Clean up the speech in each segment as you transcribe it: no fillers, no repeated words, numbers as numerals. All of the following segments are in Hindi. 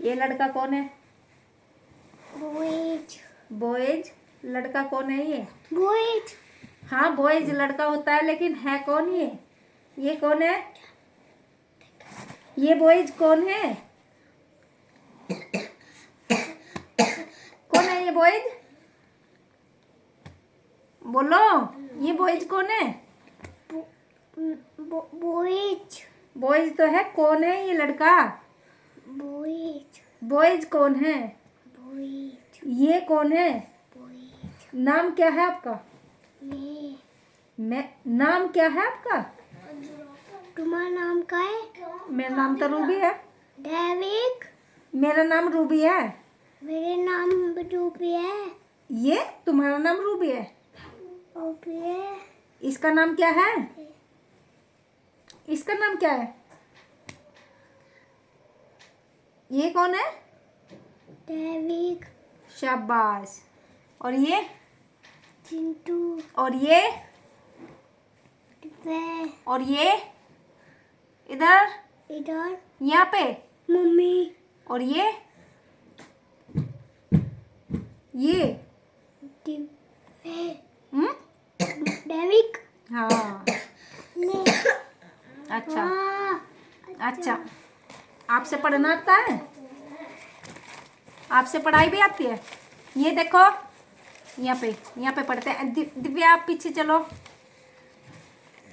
ये लड़का कौन है? बॉयज। बॉयज लड़का कौन है ये? बॉयज। हाँ बॉयज लड़का होता है, लेकिन है कौन ये? ये कौन है? ये बॉयज कौन है? कौन है ये बॉयज? बोलो, ये बॉयज कौन है? बॉयज। बॉयज तो है, कौन है ये लड़का? बॉयज। बॉयज कौन है? बॉयज। ये कौन है? बॉयज। नाम क्या है आपका? मैं। नाम क्या है आपका? तुम्हारा नाम क्या है? मेरा नाम तो रूबी है। डेविड। मेरा नाम रूबी है। मेरे नाम रूबी है। ये तुम्हारा नाम रूबी है। रूबी है। इसका नाम क्या है? इसका नाम क्या है? ये कौन है? डेविड। शाबाश। और ये? चिंटू। और ये? वे। और ये? इधर इधर। यहाँ पे। मम्मी। और ये? वे। हम्म। डेविड। हाँ ले। अच्छा। हाँ। अच्छा, आपसे पढ़ना आता है? आपसे पढ़ाई भी आती है? ये देखो, यहाँ पे पढ़ते हैं। दिव्या आप पीछे चलो,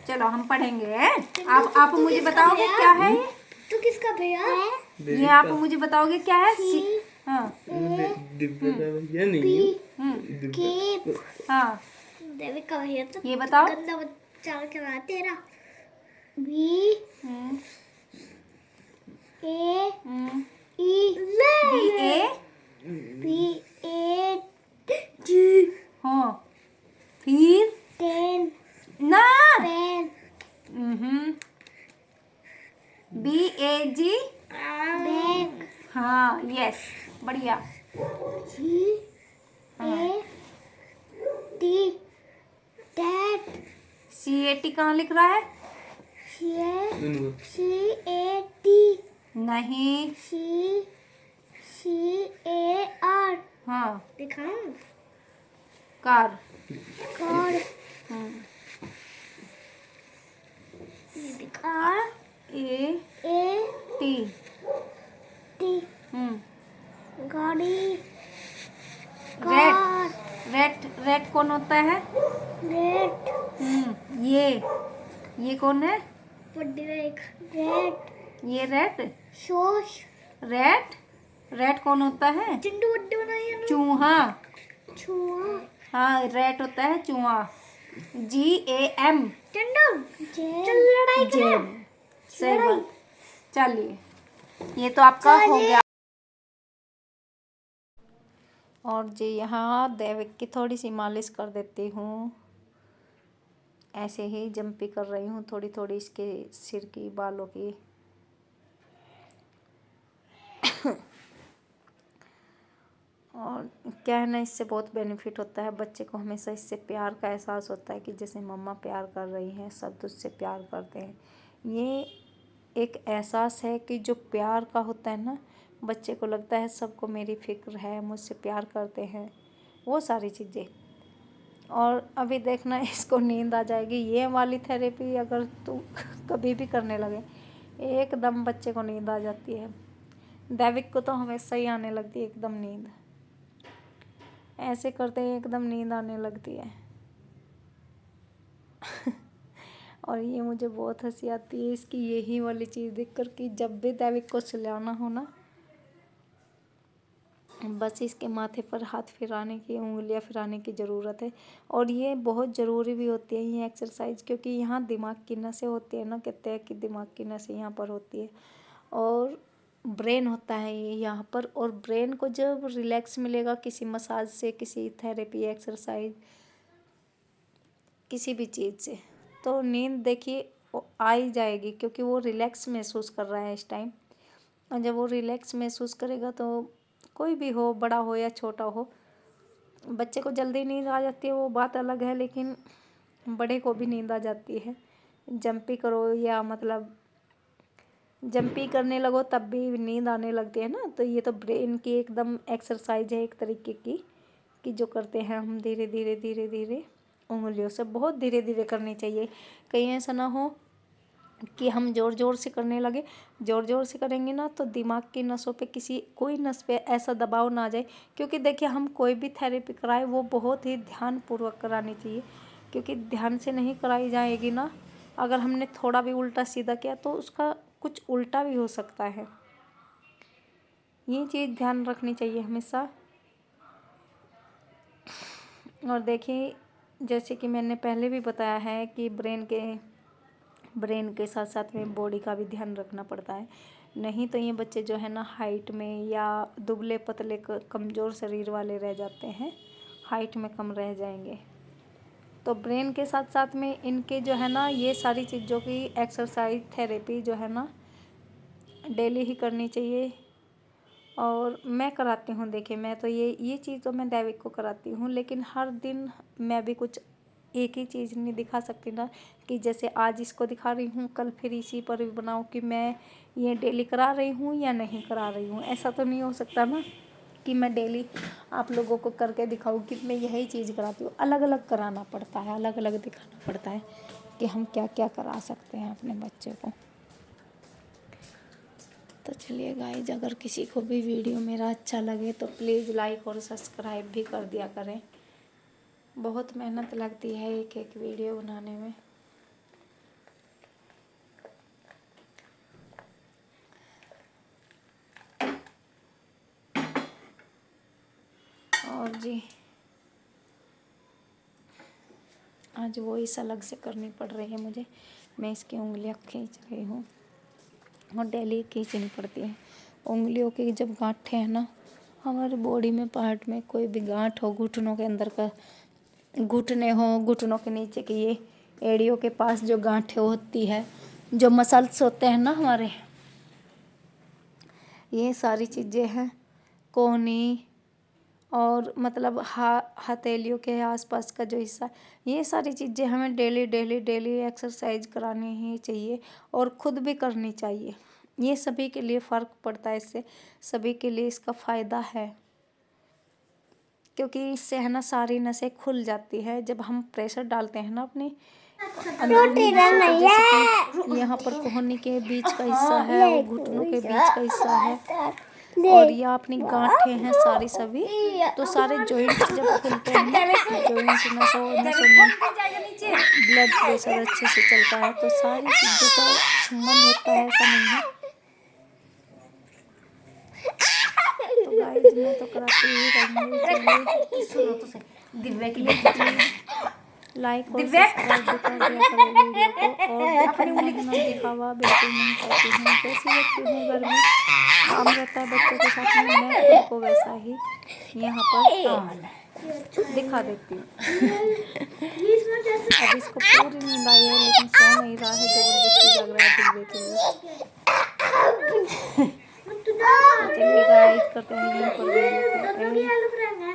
चलो हम पढ़ेंगे। आप मुझे बताओगे क्या है ये? तू किसका भैया है? ये आप मुझे बताओगे क्या है? हाँ। दिव्या नहीं हाँ, डेविड का भैया तो ये बताओ। गंदा बच्चा क्या है तेरा? B A E B A B A G. हाँ, फिर पेन। ना। Pen. B A G. Bag. हाँ यस, बढ़िया। G A T dad. CAT कहाँ लिख रहा है? C A T. नहीं। C A R. हाँ, दिखाऊं? कार। कार। हम्म, ये दिखा। ए ए टी। टी। हम्म, गाड़ी। रेड। कार। रेड कौन होता है? रेड। ये कौन है? रेड। ये रेड। सॉस। रेड कौन होता है? चिंटू बड्डे बनाई है ना? चूहा। छुआ। हाँ, रेड होता है चूहा। GAM। चिंटू चल लड़ाई करें। जेम। सही बात। चलिए, ये तो आपका हो गया। और जी यहाँ दैविक की थोड़ी सी मालिश कर देती हूँ। ऐसे ही जंपी कर रही हूँ थोड़ी थोड़ी इसके सिर की, बालों की। और क्या है ना, इससे बहुत बेनिफिट होता है बच्चे को। हमेशा इससे प्यार का एहसास होता है कि जैसे मम्मा प्यार कर रही हैं, सब उससे प्यार करते हैं। ये एक एहसास है कि जो प्यार का होता है ना, बच्चे को लगता है सबको मेरी फिक्र है, मुझसे प्यार करते हैं, वो सारी चीज़ें। और अभी देखना इसको नींद आ जाएगी। ये वाली थेरेपी अगर तू कभी भी करने लगे, एकदम बच्चे को नींद आ जाती है। दैविक को तो हमेशा ही आने लगती है एकदम नींद। ऐसे करते ही एकदम नींद आने लगती है। और ये मुझे बहुत हंसी आती है इसकी यही वाली चीज़ देखकर कि जब भी दैविक को सुलाना हो ना, बस इसके माथे पर हाथ फिराने की, उंगलियां फिराने की ज़रूरत है। और ये बहुत ज़रूरी भी होती है ये एक्सरसाइज, क्योंकि यहाँ दिमाग की नसें होती है ना, कहते हैं कि दिमाग की नसें यहाँ पर होती है और ब्रेन होता है ये यहाँ पर। और ब्रेन को जब रिलैक्स मिलेगा किसी मसाज से, किसी थेरेपी, एक्सरसाइज, किसी भी चीज़ से, तो नींद देखिए आ ही जाएगी, क्योंकि वो रिलैक्स महसूस कर रहा है इस टाइम। और जब वो रिलैक्स महसूस करेगा तो कोई भी हो, बड़ा हो या छोटा हो, बच्चे को जल्दी नींद आ जाती है वो बात अलग है, लेकिन बड़े को भी नींद आ जाती है। जंपी करो या मतलब जंपी करने लगो तब भी नींद आने लगती है ना। तो ये तो ब्रेन की एकदम एक्सरसाइज है एक तरीके की, कि जो करते हैं हम धीरे धीरे धीरे धीरे उंगलियों से, बहुत धीरे धीरे करनी चाहिए। कहीं ऐसा ना हो कि हम ज़ोर ज़ोर से करने लगे। ज़ोर ज़ोर से करेंगे ना तो दिमाग की नसों पे कोई नस पे ऐसा दबाव ना आ जाए। क्योंकि देखिए हम कोई भी थेरेपी कराए वो बहुत ही ध्यानपूर्वक करानी चाहिए, क्योंकि ध्यान से नहीं कराई जाएगी ना, अगर हमने थोड़ा भी उल्टा सीधा किया तो उसका कुछ उल्टा भी हो सकता है। ये चीज़ ध्यान रखनी चाहिए हमेशा। और देखिए जैसे कि मैंने पहले भी बताया है कि ब्रेन के साथ साथ में बॉडी का भी ध्यान रखना पड़ता है। नहीं तो ये बच्चे जो है ना हाइट में या दुबले पतले कमज़ोर शरीर वाले रह जाते हैं, हाइट में कम रह जाएंगे। तो ब्रेन के साथ साथ में इनके जो है ना ये सारी चीज़ों की एक्सरसाइज थेरेपी जो है ना डेली ही करनी चाहिए। और मैं कराती हूँ, देखिए मैं तो ये चीज़ तो मैं दैविक को कराती हूँ, लेकिन हर दिन मैं भी कुछ एक ही चीज़ नहीं दिखा सकती ना, कि जैसे आज इसको दिखा रही हूँ कल फिर इसी पर भी बनाऊँ कि मैं ये डेली करा रही हूँ या नहीं करा रही हूँ। ऐसा तो नहीं हो सकता ना कि मैं डेली आप लोगों को करके दिखाऊँ कि मैं यही चीज़ कराती हूँ। अलग अलग कराना पड़ता है, अलग अलग दिखाना पड़ता है कि हम क्या क्या करा सकते हैं अपने बच्चे को। तो चलिए गाइज, अगर किसी को भी वीडियो मेरा अच्छा लगे तो प्लीज़ लाइक और सब्सक्राइब भी कर दिया करें। बहुत मेहनत लगती है एक एक वीडियो बनाने में। और जी आज वो इस अलग से करनी पड़ रही है मुझे। मैं इसकी उंगलियां खींच रही हूँ और डेली खींचनी पड़ती है। उंगलियों की जब गांठें हैं ना, हमारे बॉडी में पार्ट में कोई भी गांठ हो, घुटनों के अंदर का घुटने हो, घुटनों के नीचे की ये एड़ियों के पास जो गांठें होती है, जो मसल्स होते हैं ना हमारे, ये सारी चीज़ें हैं। कोहनी और मतलब हथेलियों के आसपास का जो हिस्सा, ये सारी चीज़ें हमें डेली डेली डेली एक्सरसाइज करानी ही चाहिए और ख़ुद भी करनी चाहिए। ये सभी के लिए फ़र्क पड़ता है, इससे सभी के लिए इसका फ़ायदा है, क्योंकि इससे है ना सारी नसें खुल जाती है। जब हम प्रेशर डालते हैं ना अपने अंदरूनी हिस्सों पर, जैसे कि यहाँ पर कोहनी के बीच का हिस्सा है और घुटनों के बीच का हिस्सा है और या अपनी गांठें हैं सारी सभी, तो सारे जॉइंट्स जब खुलते हैं ना, जॉइंट्स नसों में ब्लड प्रेशर अच्छे से चलता है, तो सारी चीज़ों का संबंध होता है, ऐसा नहीं है। तो गाइस मैं तो कराती ही रहूँगी। चलिए दिव्या के लिए लाइक और सब्सक्राइब भी कर दिया करो वीडियो को। और अपनी उंगली दिखावा बिल्कुल नहीं चाहती हूँ। जैसी व्यक्ति हूँ घर में काम रहता है बच्चों के साथ में, मैं खुद को वैसा ही यहाँ पर दिखा देती हूँ। अब इसको पूरी नींद आई है लेकिन सो नहीं रहा है, ज़बरदस्ती लग रहा है दिव्य के लिए। तो चलिए गाइस करते हैं यहीं पर वीडियो को एंड।